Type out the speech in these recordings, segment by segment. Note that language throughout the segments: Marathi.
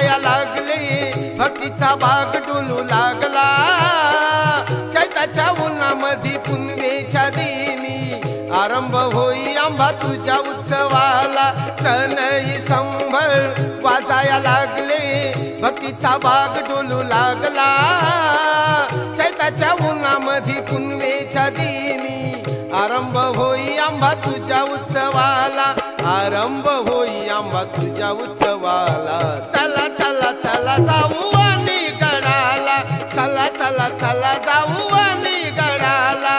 वाजाया लागले भक्तीचा बाग डोलू लागला चैताच्या उन्हामध्ये पुनवेच्या दिनी आरंभ होई आंबा तुझ्या उत्सवाला सनई संभळ वाजाया लागले भक्तीचा बाग डोलू लागला चैताच्या उन्हामध्ये पुनवेच्या दिनी आरंभ होई आंबा तुझ्या उत्सवाला आरंभ होई आंबा तुझ्या उत्सवाला चला चला चला जाऊ आणि गडाला चला चला चला जाऊ आणि गडाला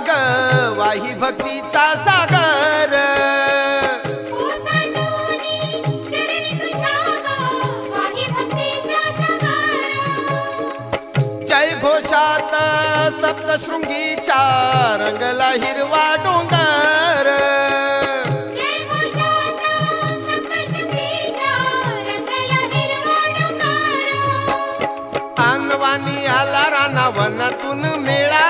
ग वाही भक्तीचा सागर जय घोषात सप्तशृंगीच्या रंगला हिरवा डोंगर आणवानी आला राणा वनातून मेळा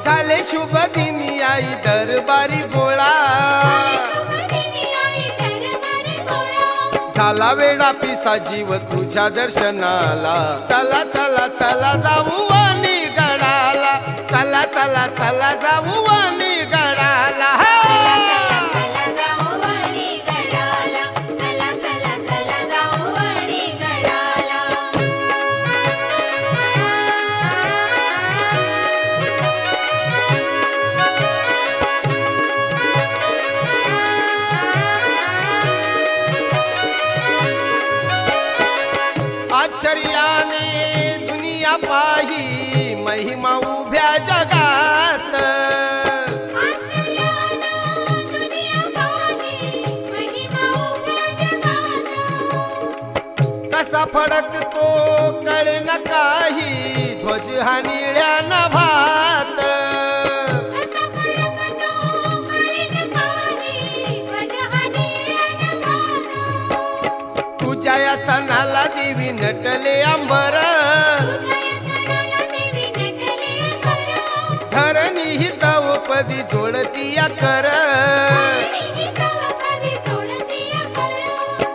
झाले शुभ दिनी आई दरबारी गोळा झाला वेडा पिसा जीव तुझ्या दर्शनाला चला चला चला जाऊ आणि गडाला चला चला चला जाऊ आणि गडाला आश्चर्याने दुनिया पाही महिमा उभ्या जगात कसा फडकतो कळे न काही ध्वज हा निळ्या नभात तुझ्या या सणाला देवी नटले अंबर धरणी ही द्रौपदी जोडती कर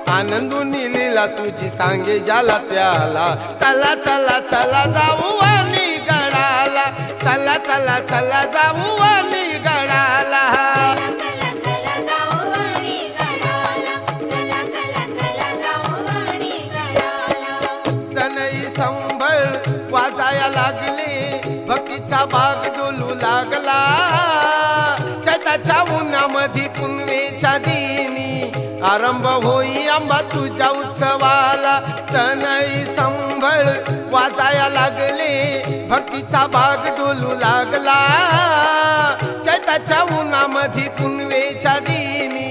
आनंदून लीला तुझी सांगे जाला त्याला चला चला चला जाऊ आणि गडाला चला चला चला जाऊ आणि गडाला वाजाया लागले भक्तीचा बाग डोलू लागला चैताच्या उन्हामध्ये पुनवेच्या दिनी आरंभ होई आंबा तुझ्या उत्सवाला सनई संभळ वाजाया लागले भक्तीचा बाग डोलू लागला चैताच्या उन्हामध्ये पुनवेच्या दिनी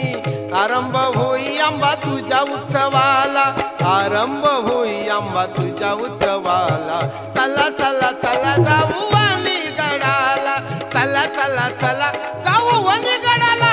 आरंभ होई आंबा तुझ्या उत्सवाला आरंभ होई आंबा तुझ्या उत्सवाला चला चला चला जाऊ आणि गडाला चला चला चला जाऊ आणि गडाला